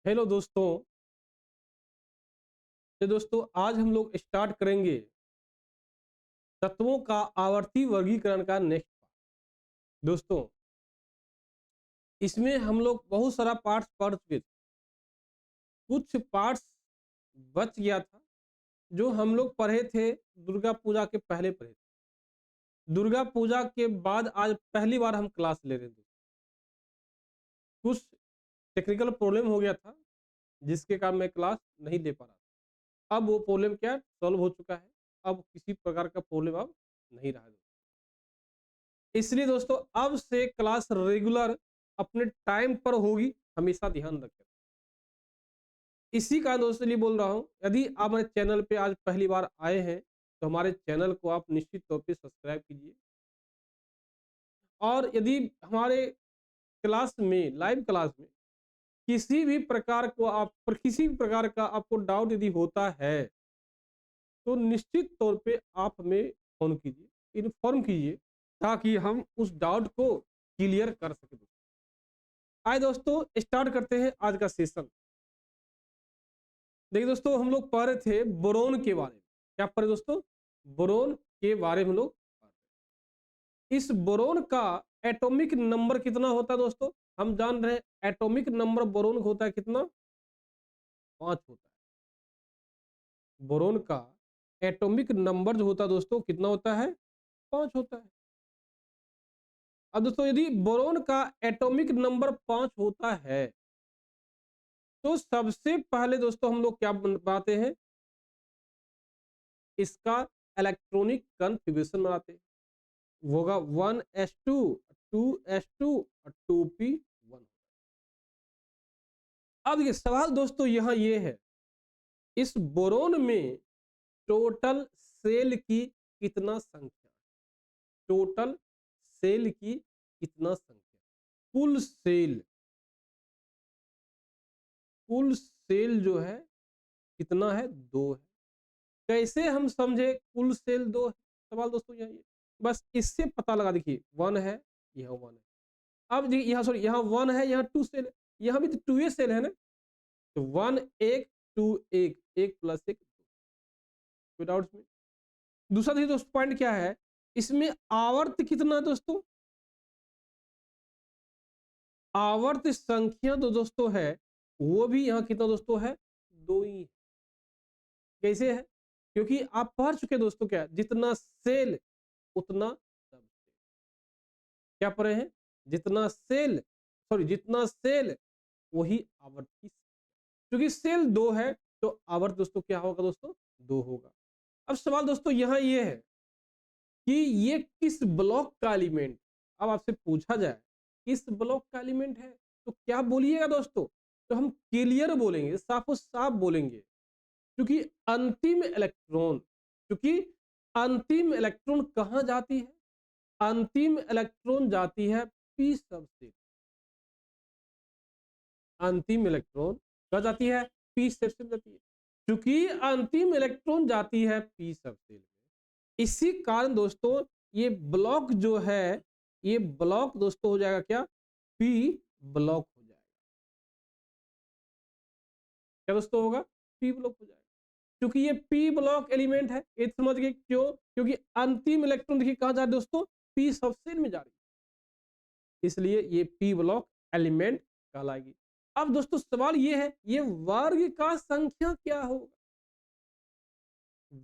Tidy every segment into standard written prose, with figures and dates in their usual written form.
Hello दोस्तों। तो दोस्तों आज हम लोग स्टार्ट करेंगे तत्वों का आवर्ती वर्गीकरण का नेक्स्ट। दोस्तों इसमें हम लोग बहुत सारा पार्ट्स पढ़ चुके थे। कुछ पार्ट्स बच गया था जो हम लोग पढ़े थे दुर्गा पूजा के पहले पढ़े थे। दुर्गा पूजा के बाद आज पहली बार हम क्लास ले रहे थे। कुछ टेक्निकल प्रॉब्लम हो गया था जिसके कारण मैं क्लास नहीं ले पा रहा था। अब वो प्रॉब्लम क्या सॉल्व हो चुका है। अब किसी प्रकार का प्रॉब्लम अब नहीं रहा है। इसलिए दोस्तों अब से क्लास रेगुलर अपने टाइम पर होगी, हमेशा ध्यान रखें। इसी का दोस्तों लिए बोल रहा हूं, यदि आप हमारे चैनल पे आज पहली बार आए हैं तो हमारे चैनल को आप निश्चित तौर पे सब्सक्राइब कीजिए। और यदि हमारे क्लास में लाइव क्लास में किसी भी प्रकार का आपको डाउट यदि होता है तो निश्चित तौर पे आप हमें फोन कीजिए, इन्फॉर्म कीजिए, ताकि हम उस डाउट को क्लियर कर सकें। आइए दोस्तों स्टार्ट करते हैं आज का सेशन। देखिए दोस्तों हम लोग पढ़ रहे थे बोरोन के बारे में। क्या पढ़े दोस्तों? बोरोन के बारे में हम लोग पढ़ रहे। इस बोरोन का एटॉमिक नंबर कितना होता है दोस्तों? हम जान रहे हैं एटॉमिक नंबर बोरोन का होता है कितना? 5 होता है। बोरोन का एटॉमिक नंबर जो होता है दोस्तों कितना होता है? 5 होता है। अब दोस्तों यदि बोरोन का एटॉमिक नंबर 5 होता है तो सबसे पहले दोस्तों हम लोग क्या बनाते हैं? इसका इलेक्ट्रॉनिक कन्फिग्रेशन बनाते हैं। वो होगा 1s2 2s2 और 2p1। अब ये सवाल दोस्तों यहाँ ये है, इस बोरोन में टोटल सेल की कितना संख्या? टोटल सेल की कितना संख्या? कुल सेल जो है कितना है? 2 है। कैसे हम समझे कुल सेल 2 है? सवाल दोस्तों यहाँ ये, बस इससे पता लगा। देखिए 1 है, यह 1 है। अब देखिए यहाँ सॉरी यहाँ 1 है, यहाँ 2 सेल है, यहाँ भी तो 2 सेल है ना। तो 1 1 2 1 1 प्लस 1 कोई डाउट इसमें? दूसरा देखिए दोस्तों पॉइंट क्या है, इसमें आवर्त कितना है दोस्तों? आवर्त संख्या तो दोस्तों है वो भी यहाँ कितना दोस्तों है? 2 ही है। कैसे है? क्योंकि आप पढ़ चुके दोस्तों क्या जितना सेल उतना सब। क्या पढ़े हैं? जितना सेल वही आवर्ती। क्योंकि सेल 2 है तो आवर्त दोस्तों क्या होगा दोस्तों? 2 होगा। अब सवाल दोस्तों यहाँ ये है कि ये किस ब्लॉक का एलिमेंट? अब आपसे पूछा जाए किस ब्लॉक का एलिमेंट है तो क्या बोलिएगा दोस्तों? तो हम क्लियर बोलेंगे, साफो साफ बोलेंगे। क्योंकि अंतिम इलेक्ट्रॉन कहाँ जाती है? अंतिम इलेक्ट्रॉन जाती है पी सब से। अंतिम इलेक्ट्रॉन कहाँ जाती है? पी सब से जाती है। क्योंकि अंतिम इलेक्ट्रॉन जाती है पी सब सेल में, इसी कारण दोस्तों ये ब्लॉक जो है, ये ब्लॉक दोस्तों हो जाएगा क्या? पी ब्लॉक हो जाएगा। क्या दोस्तों होगा? पी ब्लॉक हो जाएगा। क्योंकि ये पी ब्लॉक एलिमेंट है, ये समझ गए क्यों? क्योंकि अंतिम इलेक्ट्रॉन देखिए कहां जा रहा है दोस्तों? पी सबसेल में जा रही है, इसलिए ये पी ब्लॉक एलिमेंट कहलाएगी। अब दोस्तों सवाल ये है, ये वर्ग का संख्या क्या होगा?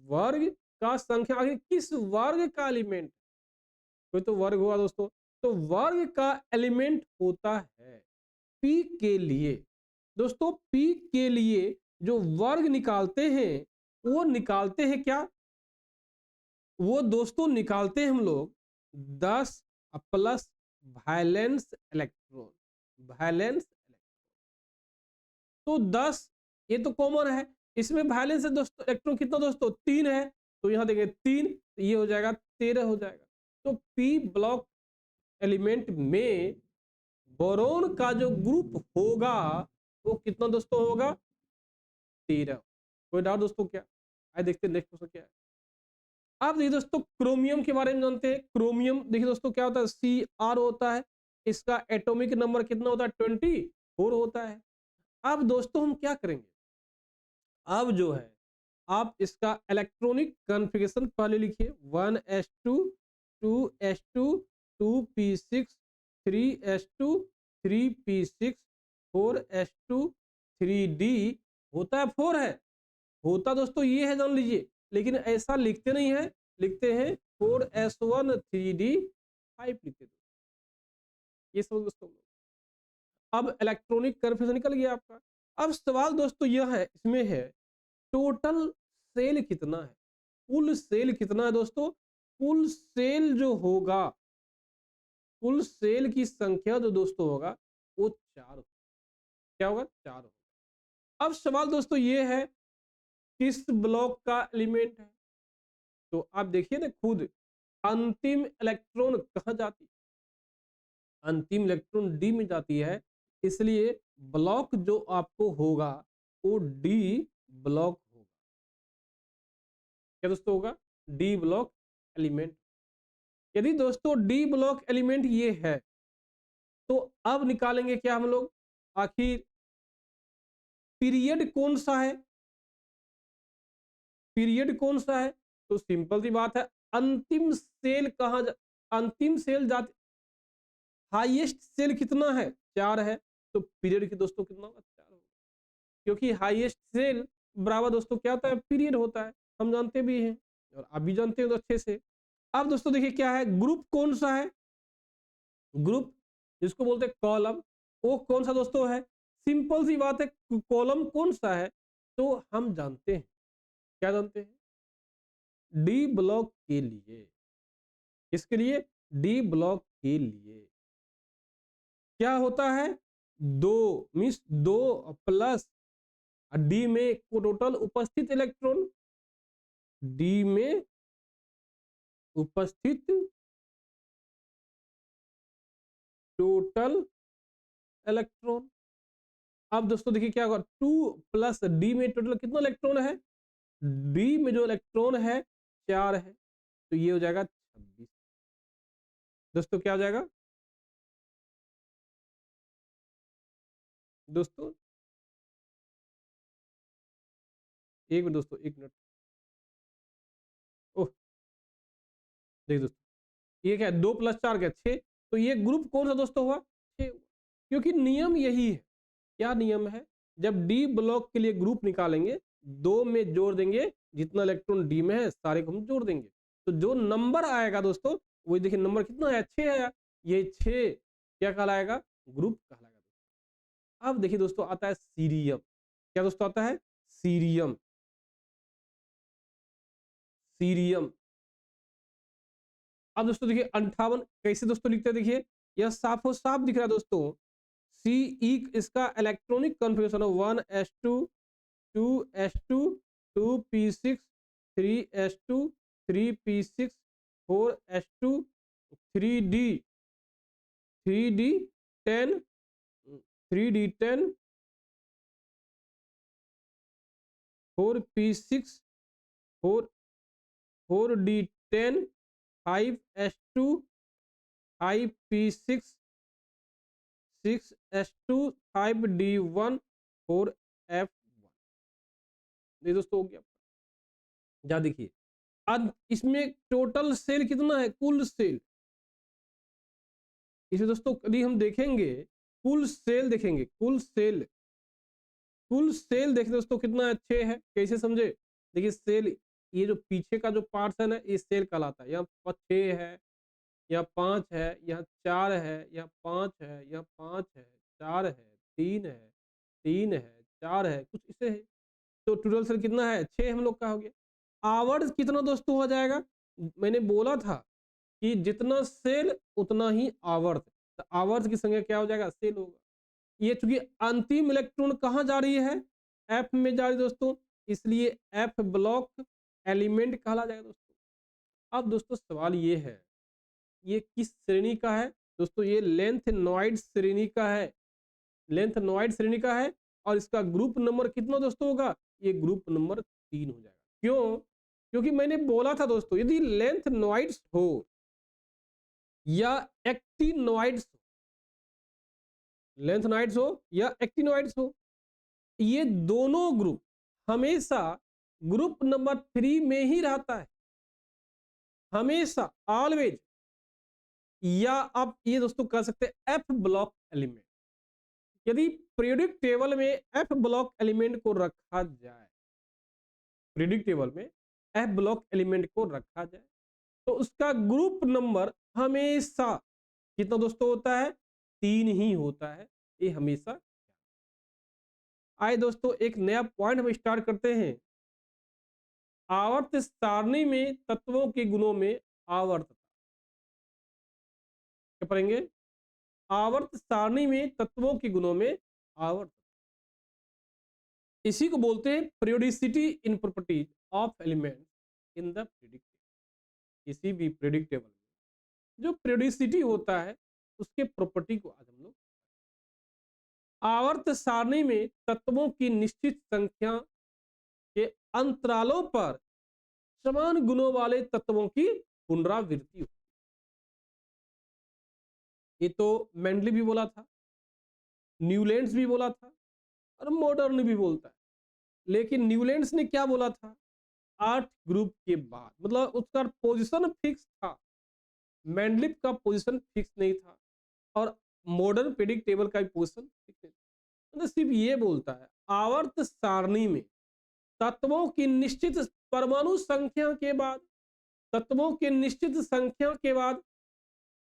वर्ग का संख्या आखिर किस वर्ग का एलिमेंट? कोई तो वर्ग हुआ दोस्तों, तो वर्ग का एलिमेंट होता है पी के लिए। दोस्तों पी के लिए जो वर्ग निकालते हैं वो निकालते हैं क्या? वो दोस्तों निकालते हैं हम लोग 10 प्लस वैलेंस इलेक्ट्रॉन। वैलेंस तो 10 ये तो कॉमन है, इसमें वैलेंस है दोस्तों इलेक्ट्रॉन कितना दोस्तों? 3 है। तो यहाँ देखें 3 तो ये हो जाएगा 13 हो जाएगा। तो पी ब्लॉक एलिमेंट में बोरोन का जो ग्रुप होगा वो कितना दोस्तों होगा? 13। कोई डाउट दोस्तों क्या? आइए देखते हैं नेक्स्ट क्वेश्चन क्या है। अब देखिए दोस्तों क्रोमियम के बारे में जानते हैं। क्रोमियम देखिए दोस्तों क्या होता है? Cr होता है। इसका एटॉमिक नंबर कितना होता है? 24 होता है। अब दोस्तों हम क्या करेंगे, अब जो है आप इसका इलेक्ट्रॉनिक कॉन्फ़िगरेशन पहले लिखिए 1s2 2s2 2p6 3s2 3p6 4s2 3d होता है 4 है, होता दोस्तों ये है जान लीजिए, लेकिन ऐसा लिखते नहीं है, लिखते हैं 4s1 3d 5 लिखते हैं। ये समझ दोस्तों, अब इलेक्ट्रॉनिक कन्फ्यूजन निकल गया आपका। अब सवाल दोस्तों यह है, इसमें है टोटल सेल कितना है, कुल सेल कितना है दोस्तों, कुल सेल जो होगा, कुल सेल की संख्या जो दोस्तों होगा वो 4, क्या होगा 4 होगा। अब सवाल दोस्तों ये है किस ब्लॉक का एलिमेंट है, तो आप देखिए ना खुद, अंतिम इलेक्ट्रॉन कहाँ जाती है, अंतिम इलेक्ट्रॉन डी में जाती है, इसलिए ब्लॉक जो आपको होगा वो डी ब्लॉक होगा। क्या दोस्तों होगा, डी ब्लॉक एलिमेंट। यदि दोस्तों डी ब्लॉक एलिमेंट ये है, तो अब निकालेंगे क्या हम लोग, आखिर पीरियड कौन सा है, पीरियड कौन सा है, तो सिंपल सी बात है, अंतिम सेल कहाँ अंतिम सेल जाती, हाईएस्ट सेल कितना है 4 है, तो पीरियड की दोस्तों कितना होगा 4 होगा, क्योंकि हाईएस्ट सेल बराबर दोस्तों क्या होता है, पीरियड होता है, हम जानते भी हैं और आप भी जानते हो तो अच्छे से। अब दोस्तों देखिए क्या है, ग्रुप कौन सा है, ग्रुप जिसको बोलते हैं कॉलम, वो कौन सा दोस्तों है, सिंपल सी बात है, कॉलम कौन सा है, तो हम जानते हैं, क्या जानते हैं, डी ब्लॉक के लिए, किसके लिए, डी ब्लॉक के लिए क्या होता है, 2 मीन्स 2 प्लस डी में टोटल उपस्थित इलेक्ट्रॉन, डी में उपस्थित टोटल इलेक्ट्रॉन। अब दोस्तों देखिए क्या होगा, 2 प्लस डी में टोटल कितना इलेक्ट्रॉन है, डी में जो इलेक्ट्रॉन है 4 है, तो ये हो जाएगा 26 दोस्तों, क्या हो जाएगा दोस्तों, एक मिनट दोस्तों, एक मिनट, ओह देखिए दोस्तों, ये क्या है 2 प्लस 4 क्या 6, तो ये ग्रुप कौन सा दोस्तों हुआ 6, क्योंकि नियम यही है, क्या नियम है, जब डी ब्लॉक के लिए ग्रुप निकालेंगे 2 में जोड़ देंगे, जितना इलेक्ट्रॉन डी में है सारे को हम जोड़ देंगे, तो जो नंबर आएगा दोस्तों, वही देखिए नंबर कितना है 6 आया, ये 6 क्या कहलाएगा, ग्रुप कहलाएगा। अब देखिए दोस्तों आता है सीरियम, क्या दोस्तों आता है सीरियम, सीरियम। अब दोस्तों देखिए 58 कैसे दोस्तों लिखते हैं, देखिए यह साफो साफ दिख रहा है दोस्तों, सी ई इसका इलेक्ट्रॉनिक कॉन्फ़िगरेशन है 1s2 2s2 2p6 3s2 3p6 4s2 3d 3d10 3d10 4p6 4 4d10 5s2 5p6 6s2 5d1 4f1। ये दोस्तों हो गया, जा देखिए अब इसमें टोटल सेल कितना है, कुल सेल, इसे दोस्तों यदि हम देखेंगे कुल सेल, देखेंगे कुल सेल, कुल सेल देखिए दोस्तों कितना अच्छे है, कैसे समझे, देखिए सेल, ये जो पीछे का जो पार्ट है ना, ये सेल कहलाता है, यहाँ 6 है, यहाँ 5 है, यहाँ 4 है, यहाँ 5 है, यहाँ 5 है, 4 है, 3 है, 3 है, 4 है, कुछ इसे है, तो टोटल सेल कितना है 6 हम लोग का हो गया। आवर्स कितना दोस्तों हो जाएगा, मैंने बोला था कि जितना सेल उतना ही आवर्त, तो आवर्त की संख्या क्या हो जाएगा, सेल होगा। ये चूंकि अंतिम इलेक्ट्रॉन कहाँ जा रही है, एफ में जा रही है दोस्तों, इसलिए एफ ब्लॉक एलिमेंट कहला जाएगा दोस्तों। अब दोस्तों सवाल ये है, ये किस श्रेणी का है दोस्तों, ये लेंथ नॉइड श्रेणी का है, लेंथ नॉइड श्रेणी का है, और इसका ग्रुप नंबर कितना दोस्तों होगा, ये ग्रुप नंबर 3 हो जाएगा। क्यों, क्योंकि मैंने बोला था दोस्तों यदि लेंथ नॉइड्स हो या एक्टिनोइड्स, लेंथ नॉइड्स हो या एक्टिनोइड्स हो, ये दोनों ग्रुप हमेशा ग्रुप नंबर 3 में ही रहता है, हमेशा, ऑलवेज। या आप ये दोस्तों कह सकते हैं एफ ब्लॉक एलिमेंट। यदि पीरियोडिक टेबल में एफ ब्लॉक एलिमेंट को रखा जाए, पीरियोडिक टेबल में एफ ब्लॉक एलिमेंट को रखा जाए, तो उसका ग्रुप नंबर हमेशा कितना दोस्तों होता है? 3 ही होता है, ये हमेशा। आए दोस्तों एक नया पॉइंट हम स्टार्ट करते हैं। आवर्त सारणी में तत्वों के गुणों में आवर्तता। क्या पढ़ेंगे? आवर्त सारणी में तत्वों के गुणों में आवर्त, इसी को बोलते हैं periodicity in properties of element in the predict. किसी भी प्रेडिक्ट टेबल में जो पीरियोडिसिटी होता है उसके प्रॉपर्टी को आज हम लोग। आवर्त सारणी में तत्वों की निश्चित संख्या के अंतरालों पर समान गुणों वाले तत्वों की पुनरावृत्ति होती है। ये तो मेंडली भी बोला था, न्यूलैंड्स भी बोला था, और मॉडर्न भी बोलता है। लेकिन न्यूलैंड्स ने क्या बोला था? 8 ग्रुप के बाद, मतलब उसका पोजीशन फिक्स था। मेंडलिप का पोजीशन फिक्स नहीं था, और मॉडर्न प्रेडिक्ट टेबल का भी पोजीशन फिक्स नहीं था। मतलब सिर्फ ये बोलता है आवर्त सारणी में तत्वों की निश्चित परमाणु संख्या के बाद, तत्वों की निश्चित संख्या के बाद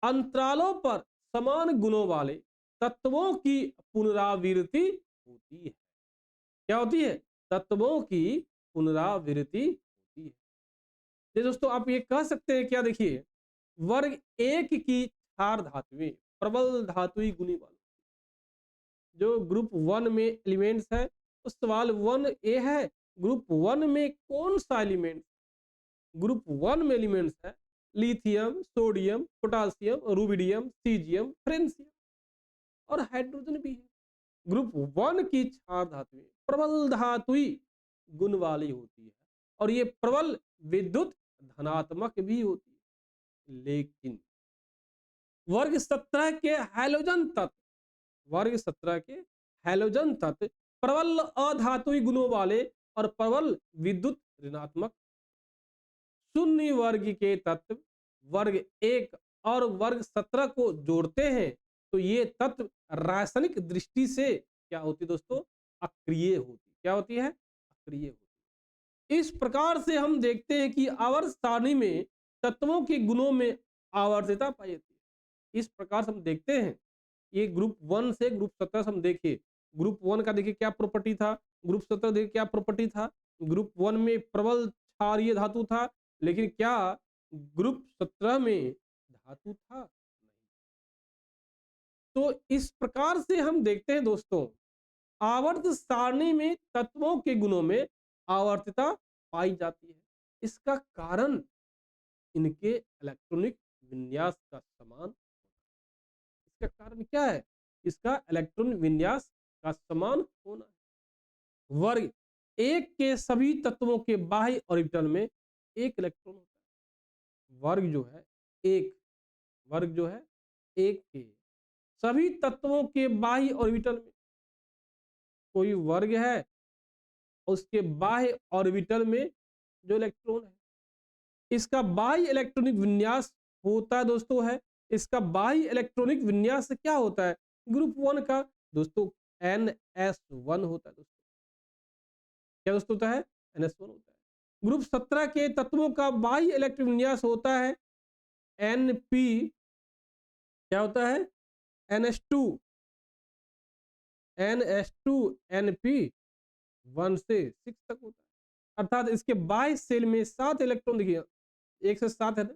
अंतरालों पर समान गुणों वाले तत्वों की पुनरावृत्ति होती है। क्या होती है? तत्वों की पुनरावृत्ति होती है। ये दोस्तों आप ये कह सकते हैं क्या? देखिए, वर्ग एक की क्षार धातुएं प्रबल धातुई गुणी वाले, जो ग्रुप 1 में एलिमेंट्स है, तो सवाल 1 ए है, ग्रुप 1 में कौन सा एलिमेंट? ग्रुप 1 में एलिमेंट्स है lithium, sodium, potassium, rubidium, caesium, francium, और हाइड्रोजन भी है। ग्रुप 1 की क्षार धातुएं प्रबल धातुई गुण वाली होती है, और ये प्रबल विद्युत धनात्मक भी होती है। लेकिन वर्ग 17 के हैलोजन तत्व, वर्ग 17 के हैलोजन तत्व प्रबल अधातुई गुणों वाले और प्रबल विद्युत ऋणात्मक। शून्य वर्ग के तत्व वर्ग 1 और वर्ग 17 को जोड़ते हैं, तो ये तत्व रासायनिक दृष्टि से क्या होती दोस्तों? अक्रिय होती। क्या होती है? अक्रिय होती। इस प्रकार से हम देखते हैं कि आवर्त सारणी में तत्वों के गुणों में आवर्तता पाई जाती है। इस प्रकार से हम देखते हैं, ये ग्रुप 1 से ग्रुप 17 से हम देखिए, ग्रुप 1 का देखिए क्या प्रॉपर्टी था, ग्रुप 17 देखिए क्या प्रॉपर्टी था। ग्रुप 1 में प्रबल क्षारीय धातु था, लेकिन क्या ग्रुप 17 में धातु था? तो इस प्रकार से हम देखते हैं दोस्तों, आवर्त सारणी में तत्वों के गुणों में आवर्तता पाई जाती है। इसका कारण इनके इलेक्ट्रॉनिक विन्यास का समान। इसका कारण क्या है? इसका इलेक्ट्रॉन विन्यास का समान होना है। वर्ग एक के सभी तत्वों के बाह्य ऑर्बिटल में एक इलेक्ट्रॉन होता है। वर्ग जो है एक, वर्ग जो है एक के सभी तत्वों के बाह्य ऑर्बिटल में, कोई वर्ग है, उसके बाह्य ऑर्बिटल में जो इलेक्ट्रॉन है, इसका बाह्य इलेक्ट्रॉनिक विन्यास होता है दोस्तों है, इसका बाह्य इलेक्ट्रॉनिक विन्यास क्या होता है? ग्रुप 1 का दोस्तों NS1 होता है दोस्तों। क्या दोस्तों होता है? NS1 होता है। ग्रुप 17 के तत्वों का बाह्य इलेक्ट्रॉनिक विन्यास होता है NP, क्या होता है? NS2, NS2 NP 1 से 6 तक होता है। अर्थात इसके बाह्य सेल में 7 इलेक्ट्रॉन, देखिए 1 से 7 है ना,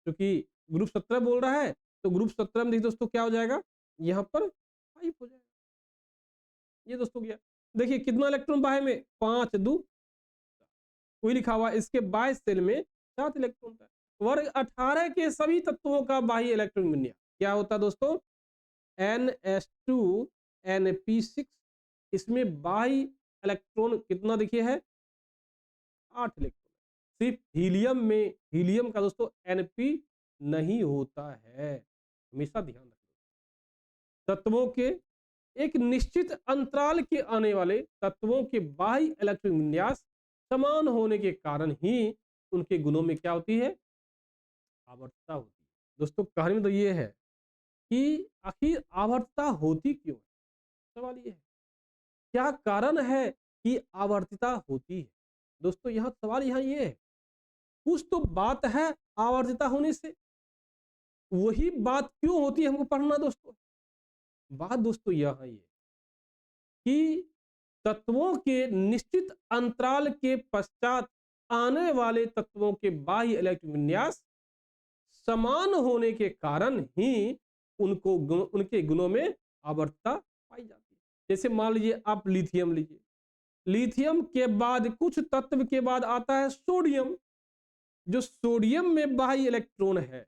क्योंकि ग्रुप 17 बोल रहा है, तो ग्रुप 17 में देखिए दोस्तों क्या हो जाएगा, यहाँ पर 5 हो जाएगा। ये दोस्तों गया, देखिए कितना इलेक्ट्रॉन बाह्य में, 5 2, कोई लिखा हुआ, इसके बाह्य सेल में 7 इलेक्ट्रॉन था। वर्ग 18 के सभी तत्वों का बाह्य इलेक्ट्रॉन विन्यास क्या होता है दोस्तों? NS2 NP6, इसमें बाह्य इलेक्ट्रॉन कितना देखिए है? 8 इलेक्ट्रॉन। सिर्फ हीलियम में, हीलियम का दोस्तों NP नहीं होता है, हमेशा ध्यान रखना। तत्वों के एक निश्चित अंतराल के आने वाले तत्वों के बाह्य इलेक्ट्रॉन विन्यास समान होने के कारण ही उनके गुणों में क्या होती है, आवर्तता होती है। दोस्तों कहानी में तो ये है कि आखिर आवर्तता होती क्यों है, सवाल ये है, क्या कारण है कि आवर्तता होती है। दोस्तों यहाँ सवाल यहाँ ये है, कुछ तो बात है आवर्तता होने से, वही बात क्यों होती है हमको पढ़ना दोस्तों। बात दोस्तों यहाँ ये कि तत्वों के निश्चित अंतराल के पश्चात आने वाले तत्वों के बाह्य इलेक्ट्रॉन विन्यास समान होने के कारण ही उनके गुणों में आवर्तता पाई जाती है। जैसे मान लीजिए आप लिथियम लीजिए, लिथियम के बाद कुछ तत्व के बाद आता है सोडियम। जो सोडियम में बाह्य इलेक्ट्रॉन है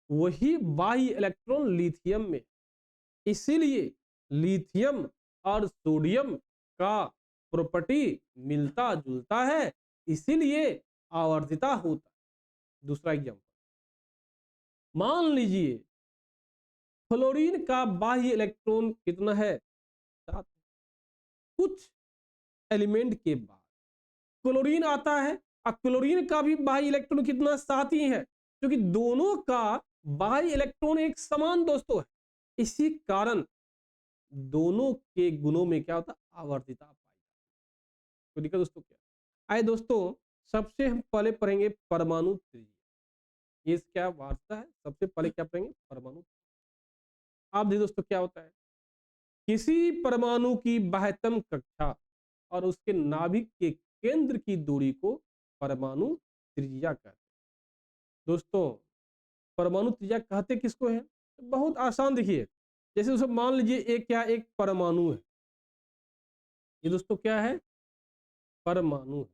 वही बाह्य इलेक्ट्रॉन लिथियम में, इसीलिए लिथियम और सोडियम का प्रॉपर्टी मिलता जुलता है, इसीलिए आवर्तता होता है। दूसरा एग्जांपल मान लीजिए फ्लोरीन का बाह्य इलेक्ट्रॉन कितना है, 7। कुछ एलिमेंट के बाद क्लोरीन आता है और क्लोरीन का भी बाह्य इलेक्ट्रॉन कितना, 7 ही है, क्योंकि दोनों का बाह्य इलेक्ट्रॉन एक समान दोस्तों है। इसी कारण दोनों के गुणों में क्या होता, आवर्तता पाई जाती है। तो देखा दोस्तों क्या आए दोस्तों, सबसे हम पहले पढ़ेंगे परमाणु त्रिज्या। ये क्या वार्ता है, सबसे पहले क्या पढ़ेंगे, परमाणु। आप देखिए दोस्तों क्या होता है, किसी परमाणु की बाह्यतम कक्षा और उसके नाभिक के केंद्र की दूरी को परमाणु त्रिज्या कहते हैं। दोस्तों परमाणु त्रिज्या कहते किसको है, बहुत आसान। देखिए जैसे दोस्तों मान लीजिए एक क्या, एक परमाणु है, ये दोस्तों क्या है, परमाणु है।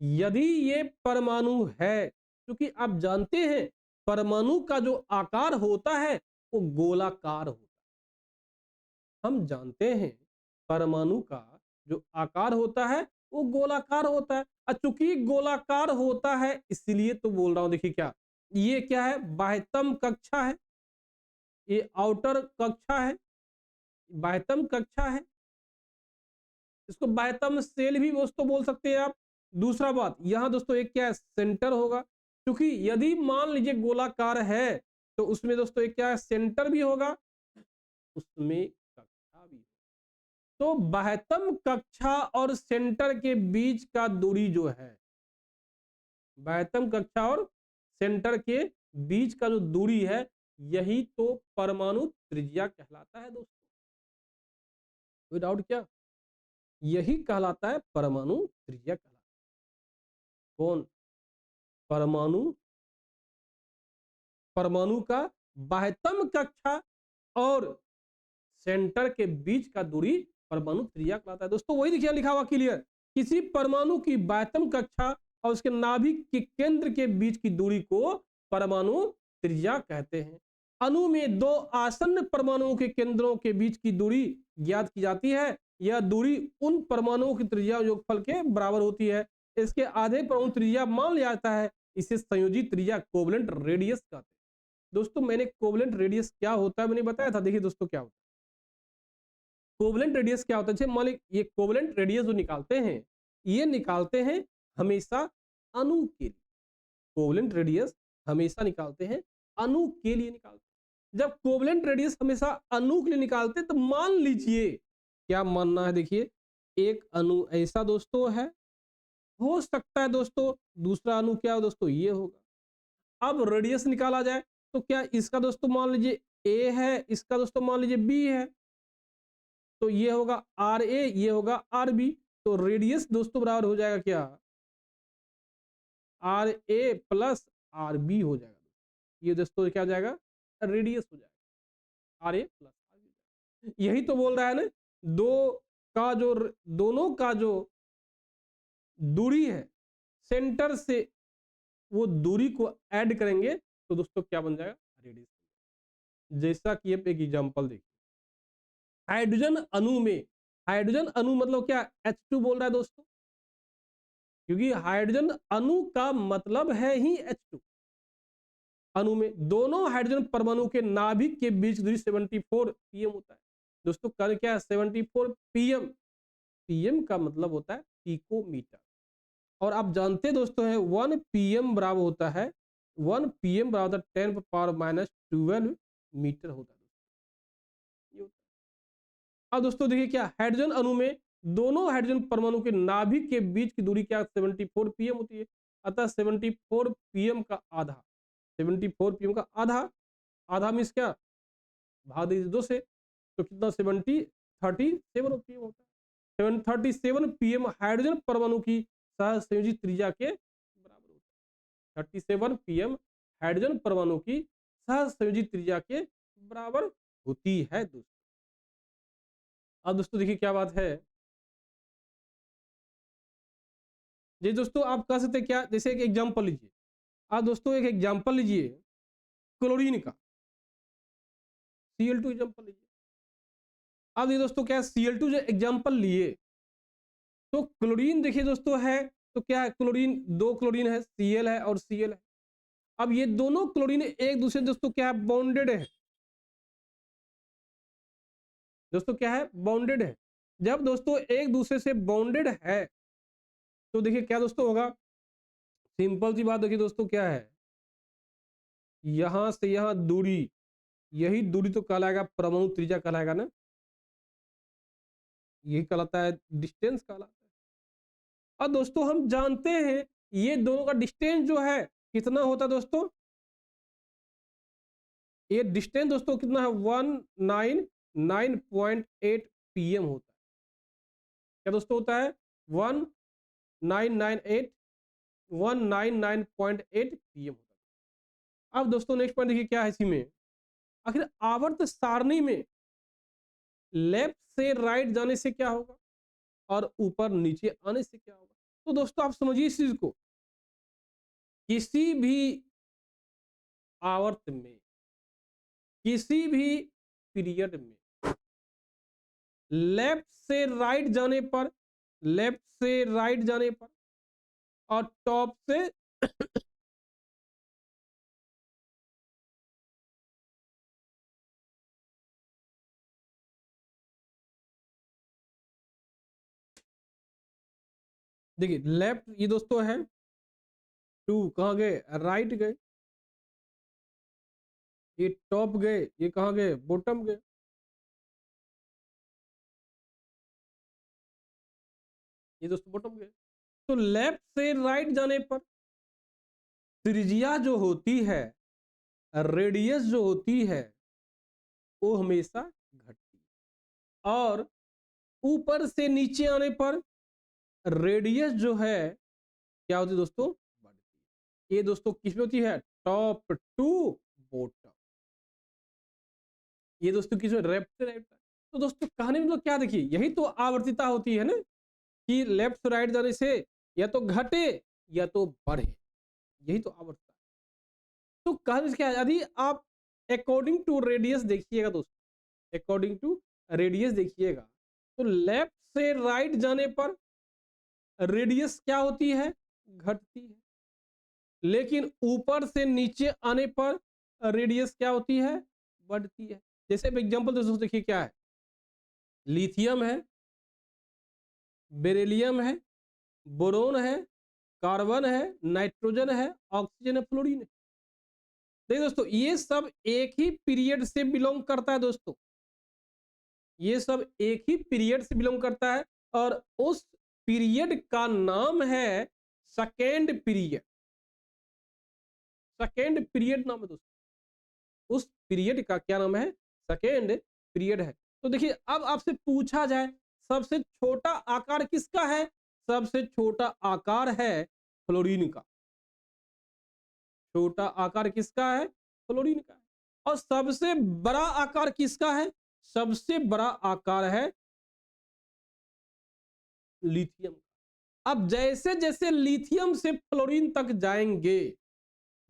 यदि ये परमाणु है, क्योंकि आप जानते हैं परमाणु का जो आकार होता है वो गोलाकार होता है। हम जानते हैं परमाणु का जो आकार होता है वो गोलाकार होता है, और चूंकि गोलाकार होता है इसलिए तो बोल रहा हूं। देखिए क्या, ये क्या है, बाह्यतम कक्षा है, ये आउटर कक्षा है, बाह्यतम कक्षा है, इसको बाह्यतम सेल भी दोस्तों बोल सकते हैं आप। दूसरा बात यहां दोस्तों एक क्या है, सेंटर होगा, क्योंकि यदि मान लीजिए गोलाकार है तो उसमें दोस्तों एक क्या है, सेंटर भी होगा, उसमें कक्षा भी। तो बाह्यतम कक्षा और सेंटर के बीच का दूरी जो है, बाह्यतम कक्षा और सेंटर के बीच का जो दूरी है, यही तो परमाणु त्रिज्या कहलाता है दोस्तों। कोई डाउट क्या, यही कहलाता है परमाणु त्रिज्या कहलाता है। कौन, परमाणु, परमाणु का बाह्यतम कक्षा और सेंटर के बीच का दूरी परमाणु त्रिज्या कहलाता है। दोस्तों वही देखिए लिखा हुआ क्लियर, किसी परमाणु की बाह्यतम कक्षा और उसके नाभिक के केंद्र के बीच की दूरी को परमाणु त्रिज्या कहते हैं। अणु में दो आसन्न परमाणुओं के केंद्रों के बीच की दूरी ज्ञात की जाती है, यह दूरी उन परमाणुओं की त्रिज्या योगफल के बराबर होती है। इसके आधे परमाणु त्रिज्या मान लिया जाता है, इसे संयोजी त्रिज्या कोवलेंट रेडियस कहते हैं। दोस्तों मैंने कोवलेंट रेडियस क्या होता है मैंने बताया था। देखिए दोस्तों क्या होता है, कोवलेंट रेडियस क्या होता है, मान लीजिए ये कोवलेंट रेडियस जो निकालते हैं, ये निकालते हैं हमेशा अणु के लिए। कोवलेंट रेडियस हमेशा निकालते हैं अणु के लिए निकालते हैं। जब कोवलेंट रेडियस हमेशा अणु के लिए निकालते हैं तो मान लीजिए, क्या मानना है, देखिए एक अणु ऐसा दोस्तों है, हो सकता है दोस्तों दूसरा अणु क्या हो दोस्तों, ये होगा। अब रेडियस निकाला जाए तो क्या इसका दोस्तों मान लीजिए ए है, इसका दोस्तों मान लीजिए बी है, तो ये होगा आर ए, ये होगा आर बी। तो रेडियस दोस्तों बराबर हो जाएगा क्या, R A plus R B हो जाएगा। ये दोस्तों क्या हो जाएगा, रेडियस हो जाएगा, R A plus R B. यही तो बोल रहा है ना, दोनों का जो दूरी है सेंटर से, वो दूरी को ऐड करेंगे तो दोस्तों क्या बन जाएगा, रेडियस। जैसा कि एक एग्जांपल देखिए, हाइड्रोजन अणु में, हाइड्रोजन अणु मतलब क्या, H2 बोल रहा है दोस्तों, क्योंकि हाइड्रोजन अणु का मतलब है ही H2। अणु में दोनों हाइड्रोजन परमाणु के नाभिक के बीच दूरी 74 pm होता है। दोस्तों कार्य क्या है 74 पीएम। पीएम का मतलब होता है पिकोमीटर। और आप जानते हैं दोस्तों है 1 पीएम बराबर होता है 1 पीएम बराबर 10⁻⁻12 मीटर होता है। ये होता है। अब दोस्तों देखिए क्या हाइड्रोजन अणु में दोनों हाइड्रोजन परमाणु के नाभिक के बीच की दूरी क्या 74 पीएम होती है। अतः 74 पीएम का आधा 74 पीएम का आधा आधा मीन्स क्या भाग दीजिए 2 से तो कितना 37 पीएम होता है। 737 पीएम हाइड्रोजन परमाणु की सहसंयोजी त्रिज्या के बराबर होता है। 37 पीएम हाइड्रोजन परमाणु की सहसंयोजी त्रिज्या के बराबर होती है दोस्तों। अब दोस्तों देखिए क्या बात है जी दोस्तों आप कह सकते हैं क्या जैसे एक एग्जांपल लीजिए। आप दोस्तों एक एग्जांपल लीजिए क्लोरीन का Cl2 एग्जांपल लीजिए। अब ये दोस्तों क्या Cl2 जो एग्जांपल लिए तो क्लोरीन देखिए दोस्तों है तो क्या है क्लोरीन 2 क्लोरीन है Cl है और Cl है। अब ये दोनों क्लोरीन एक दूसरे दोस्तों क्या है बॉन्डेड है। दोस्तों क्या है बॉन्डेड है। जब दोस्तों एक दूसरे से बॉन्डेड है तो देखिए क्या दोस्तों होगा सिंपल सी बात देखिए दोस्तों क्या है यहां से यहां दूरी यही दूरी तो कहलाएगा परमाणु त्रिज्या कहलाएगा ना। यही कहलाता है डिस्टेंस कहलाता है। और दोस्तों हम जानते हैं ये दोनों का डिस्टेंस जो है कितना होता है दोस्तों। ये डिस्टेंस दोस्तों कितना है 199.8 पीएम होता है। क्या दोस्तों होता है 1998 199.8 पीएम होता है। अब दोस्तों नेक्स्ट पॉइंट देखिए क्या है इसी में आखिर आवर्त सारणी में लेफ्ट से राइट जाने से क्या होगा और ऊपर नीचे आने से क्या होगा। तो दोस्तों आप समझिए इस चीज को किसी भी आवर्त में किसी भी पीरियड में लेफ्ट से राइट जाने पर लेफ्ट से राइट जाने पर और टॉप से देखिए लेफ्ट ये दोस्तों है 2 कहाँ गए राइट गए ये टॉप गए ये कहाँ गए बॉटम गए। ये दोस्तों बॉटम गए। तो लेफ्ट से राइट जाने पर त्रिज्या जो होती है रेडियस जो होती है वो हमेशा घटती है और ऊपर से नीचे आने पर रेडियस जो है क्या होती है दोस्तों बढ़ती है। ये दोस्तों किस में होती है टॉप टू बॉटम। ये दोस्तों किस में लेफ्ट से राइट। तो दोस्तों कहानी में तो क्या देखिए यही तो आवर्तिता होती है ना कि लेफ्ट से राइट जाने से या तो घटे या तो बढ़े यही तो आवर्तता है। तो कहानी क्या है यदि आप अकॉर्डिंग टू रेडियस देखिएगा दोस्तों अकॉर्डिंग टू रेडियस देखिएगा तो लेफ्ट से राइट जाने पर रेडियस क्या होती है घटती है लेकिन ऊपर से नीचे आने पर रेडियस क्या होती है बढ़ती है। जैसे एग्जांपल दोस्तों देखिए क्या है लिथियम है बेरिलियम है बोरोन है कार्बन है नाइट्रोजन है ऑक्सीजन है फ्लोरीन है। देखिए दोस्तों ये सब एक ही पीरियड से बिलोंग करता है दोस्तों ये सब एक ही पीरियड से बिलोंग करता है और उस पीरियड का नाम है सेकेंड पीरियड। सेकेंड पीरियड नाम है दोस्तों उस पीरियड का क्या नाम है सेकेंड पीरियड है। तो देखिए अब आपसे पूछा जाए सबसे छोटा आकार किसका है सबसे छोटा आकार है फ्लोरीन का। छोटा आकार किसका है फ्लोरीन का है। और सबसे बड़ा आकार किसका है सबसे बड़ा आकार है लिथियम। अब जैसे जैसे लिथियम से फ्लोरीन तक जाएंगे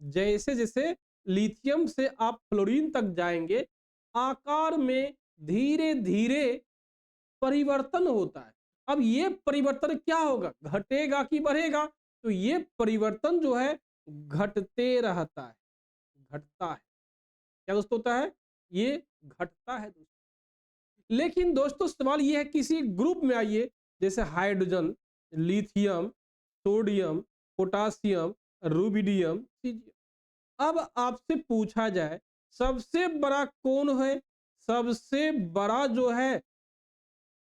जैसे जैसे लिथियम से आप फ्लोरीन तक जाएंगे आकार में धीरे धीरे परिवर्तन होता है। अब ये परिवर्तन क्या होगा घटेगा कि बढ़ेगा तो ये परिवर्तन जो है घटते रहता है घटता है। क्या दोस्तों होता है ये घटता है दोस्तों। लेकिन दोस्तों सवाल ये है किसी ग्रुप में आइए, जैसे hydrogen, lithium, sodium, potassium, rubidium, caesium. अब आपसे पूछा जाए सबसे बड़ा कौन है? सबसे बड़ा जो है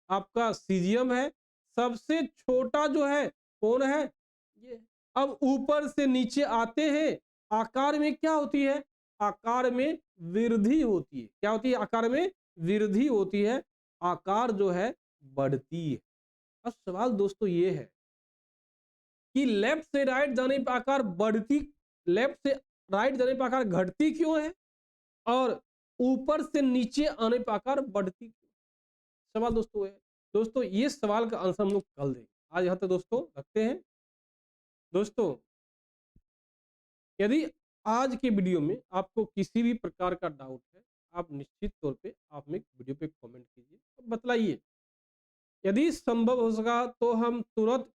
आपका सीजियम है, सबसे छोटा जो है कौन है? ये। अब ऊपर से नीचे आते हैं, आकार में क्या होती है? आकार में वृद्धि होती है। क्या होती है? आकार में वृद्धि होती है, आकार जो है बढ़ती है। अब सवाल दोस्तों ये है कि लेफ्ट से राइट जाने पे आकार बढ़ती, लेफ्ट से राइट जाने पे आकार घटती क्यों है, और ऊपर से नीचे आने पे आकार बढ़ती क्यों? सवाल दोस्तों है। दोस्तों ये सवाल का आंसर हम लोग कल देंगे। आज यहाँ तक दोस्तों रखते हैं। दोस्तों यदि आज के वीडियो में आपको किसी भी प्रकार का डाउट है, आप निश्चित तौर पे आप में वीडियो पे कमेंट कीजिए और बतलाइए। यदि संभव हो सका तो हम तुरंत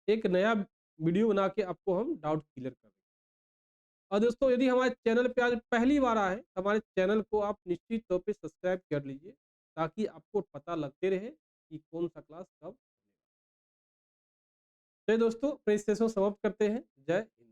एक नया वीडियो बना के आपको हम डाउट क्लियर कर देंगे। और दोस्तों यदि हमारे चैनल पे आज पहली बार आए, हमारे चैनल को आप निश्चित तौर पे सब्सक्राइब कर लीजिए, ताकि आपको पता लगते रहे कि कौन सा क्लास कब। चलिए दोस्तों अपने इस सेशन समाप्त करते हैं। जय हिंद।